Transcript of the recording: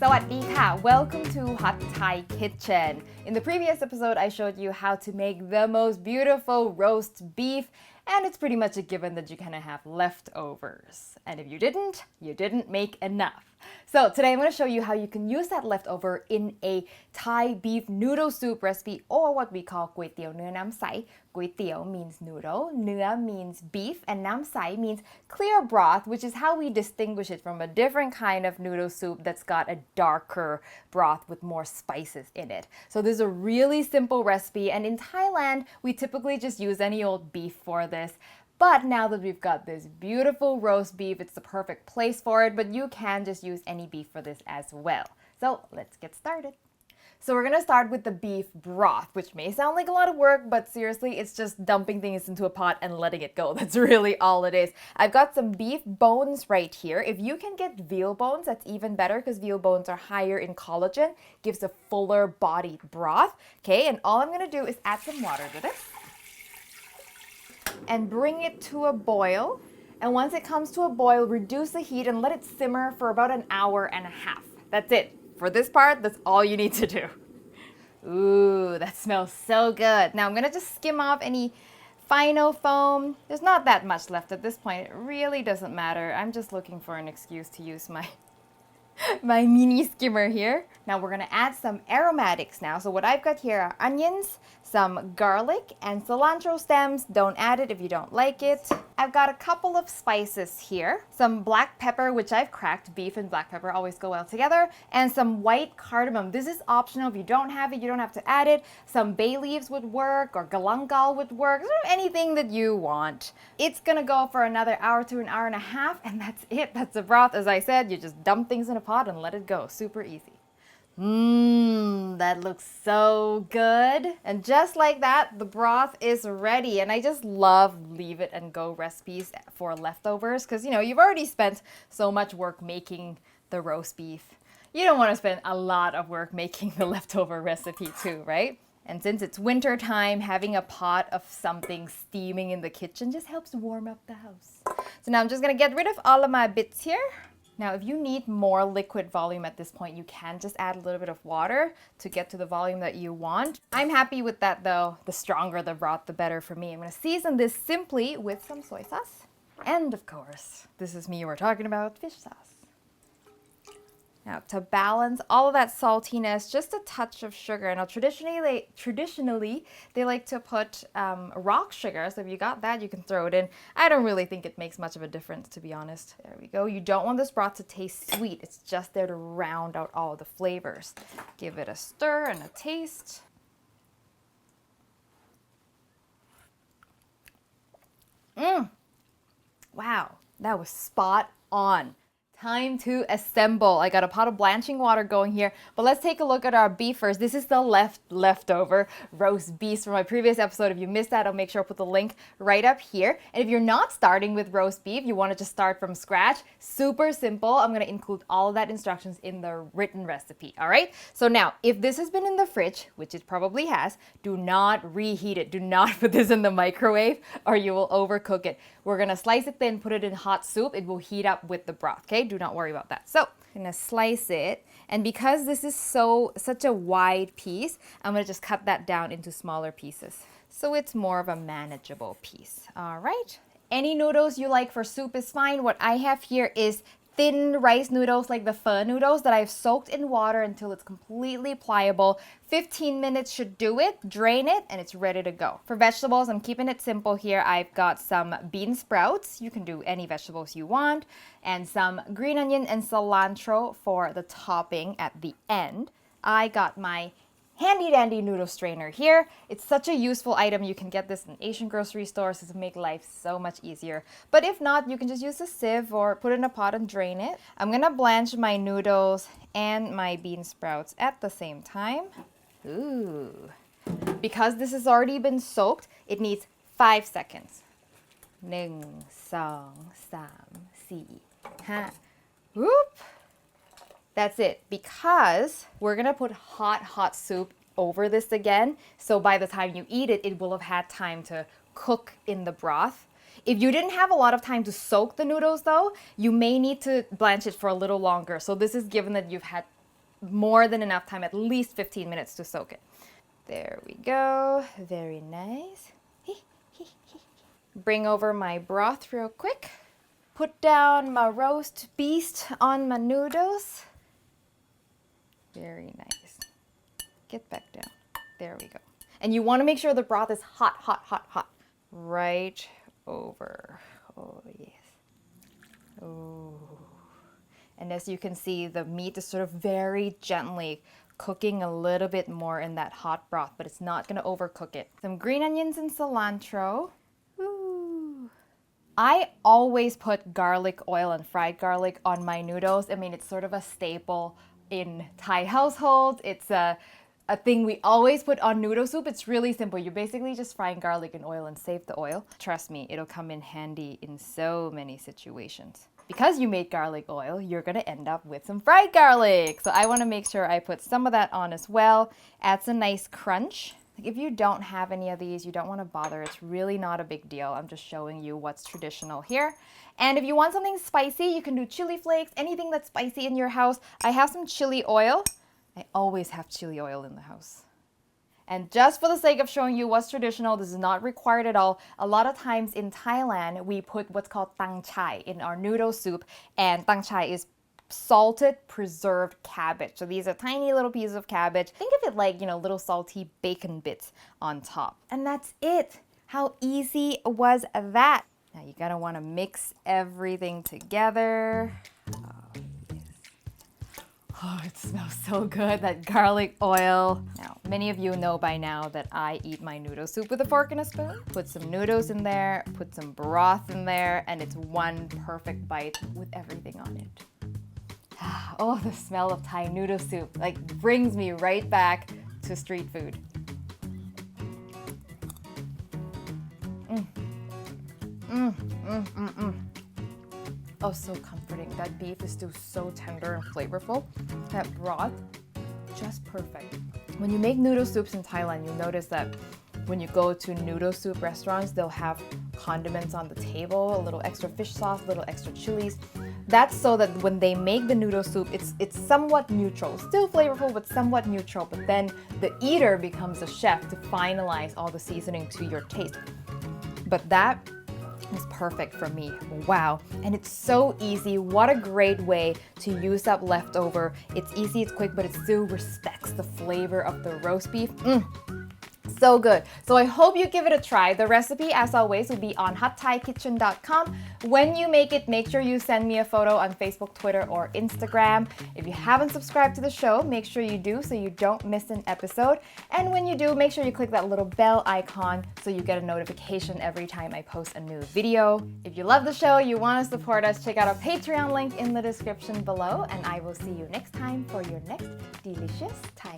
สวัสดีค่ะ Welcome to Hot Thai Kitchen. In the previous episode, I showed you how to make the most beautiful roast beef, and it's pretty much a given that you're gonna have leftovers. And if you didn't make enough. So today I'm going to show you how you can use that leftover in a Thai beef noodle soup recipe, or what we call ก๋วยเตี๋ยวเนื้อน้ำใส ก๋วยเตี๋ยว means noodle, เนื้อ means beef, and น้ำใส means clear broth, which is how we distinguish it from a different kind of noodle soup that's got a darker broth with more spices in it. So this is a really simple recipe, and in Thailand we typically just use any old beef for this. But now that we've got this beautiful roast beef, it's the perfect place for it, but you can just use any beef for this as well. So let's get started. So we're gonna start with the beef broth, which may sound like a lot of work, but seriously, it's just dumping things into a pot and letting it go. That's really all it is. I've got some beef bones right here. If you can get veal bones, that's even better because veal bones are higher in collagen, gives a fuller bodied broth. Okay, and all I'm gonna do is add some water to this and bring it to a boil. And once it comes to a boil, reduce the heat and let it simmer for about an hour and a half. That's it. For this part, that's all you need to do. Ooh, that smells so good. Now I'm gonna just skim off any final foam. There's not that much left at this point. It really doesn't matter. I'm just looking for an excuse to use my mini skimmer here. Now we're gonna add some aromatics now. So what I've got here are onions, some garlic, and cilantro stems. Don't add it if you don't like it. I've got a couple of spices here. Some black pepper, which I've cracked. Beef and black pepper always go well together. And some white cardamom. This is optional. If you don't have it, you don't have to add it. Some bay leaves would work, or galangal would work. Sort of anything that you want. It's gonna go for another hour to an hour and a half, and that's it. That's the broth. As I said, you just dump things in a pot and let it go. Super easy. That looks so good. And just like that, the broth is ready. And I just love leave it and go recipes for leftovers because, you know, you've already spent so much work making the roast beef. You don't want to spend a lot of work making the leftover recipe too, right? And since it's winter time, having a pot of something steaming in the kitchen just helps warm up the house. So now I'm just going to get rid of all of my bits here. Now, if you need more liquid volume at this point, you can just add a little bit of water to get to the volume that you want. I'm happy with that though. The stronger the broth, the better for me. I'm gonna season this simply with some soy sauce. And of course, this is me, we're talking about fish sauce. Now, to balance all of that saltiness, just a touch of sugar. Now, traditionally, they like to put rock sugar. So if you got that, you can throw it in. I don't really think it makes much of a difference, to be honest. There we go. You don't want this broth to taste sweet. It's just there to round out all of the flavors. Give it a stir and a taste. Wow, that was spot on. Time to assemble. I got a pot of blanching water going here, but let's take a look at our beef first. This is the leftover roast beef from my previous episode. If you missed that, I'll make sure I'll put the link right up here. And if you're not starting with roast beef, you want to just start from scratch, super simple. I'm going to include all of that instructions in the written recipe, all right? So now, if this has been in the fridge, which it probably has, do not reheat it. Do not put this in the microwave or you will overcook it. We're going to slice it thin, put it in hot soup. It will heat up with the broth, okay? Do not worry about that. So I'm gonna slice it, and because this is such a wide piece, I'm gonna just cut that down into smaller pieces so it's more of a manageable piece. All right, any noodles you like for soup is fine. What I have here is thin rice noodles, like the pho noodles that I've soaked in water until it's completely pliable. 15 minutes should do it. Drain it and it's ready to go. For vegetables, I'm keeping it simple here. I've got some bean sprouts. You can do any vegetables you want, and some green onion and cilantro for the topping at the end. I got my handy dandy noodle strainer here. It's such a useful item. You can get this in Asian grocery stores to make life so much easier. But if not, you can just use a sieve or put it in a pot and drain it. I'm gonna blanch my noodles and my bean sprouts at the same time. Ooh. Because this has already been soaked, it needs 5 seconds. 1, 2, 3, 4, 5. Whoop. That's it, because we're gonna put hot soup over this again. So by the time you eat it, it will have had time to cook in the broth. If you didn't have a lot of time to soak the noodles though, you may need to blanch it for a little longer. So this is given that you've had more than enough time, at least 15 minutes to soak it. There we go. Very nice. Bring over my broth real quick. Put down my roast beast on my noodles. Very nice. Get back down. There we go. And you want to make sure the broth is hot, hot, hot, hot. Right over. Oh, yes. Oh. And as you can see, the meat is sort of very gently cooking a little bit more in that hot broth, but it's not going to overcook it. Some green onions and cilantro. Ooh. I always put garlic oil and fried garlic on my noodles. I mean, it's sort of a staple in Thai households. It's a thing we always put on noodle soup. It's really simple. You're basically just frying garlic in oil and save the oil. Trust me, it'll come in handy in so many situations. Because you made garlic oil, you're gonna end up with some fried garlic. So I wanna make sure I put some of that on as well. Adds a nice crunch. Like if you don't have any of these, you don't wanna bother. It's really not a big deal. I'm just showing you what's traditional here. And if you want something spicy, you can do chili flakes, anything that's spicy in your house. I have some chili oil. I always have chili oil in the house. And just for the sake of showing you what's traditional, this is not required at all. A lot of times in Thailand, we put what's called tang chai in our noodle soup. And tang chai is salted, preserved cabbage. So these are tiny little pieces of cabbage. Think of it like, little salty bacon bits on top. And that's it. How easy was that? Now you're gonna wanna mix everything together. Oh, it smells so good, that garlic oil. Now, many of you know by now that I eat my noodle soup with a fork and a spoon. Put some noodles in there, put some broth in there, and it's one perfect bite with everything on it. Oh, the smell of Thai noodle soup brings me right back to street food. Oh, so comforting. That beef is still so tender and flavorful. That broth, just perfect. When you make noodle soups in Thailand, you'll notice that when you go to noodle soup restaurants, they'll have condiments on the table, a little extra fish sauce, a little extra chilies. That's so that when they make the noodle soup, it's somewhat neutral. Still flavorful, but somewhat neutral. But then the eater becomes a chef to finalize all the seasoning to your taste. But that is perfect for me. Wow. And it's so easy. What a great way to use up leftover. It's easy, it's quick, but it still respects the flavor of the roast beef. So good. So I hope you give it a try. The recipe, as always, will be on hotthaikitchen.com. When you make it, make sure you send me a photo on Facebook, Twitter, or Instagram. If you haven't subscribed to the show, make sure you do so you don't miss an episode. And when you do, make sure you click that little bell icon so you get a notification every time I post a new video. If you love the show, you want to support us, check out our Patreon link in the description below. And I will see you next time for your next delicious Thai.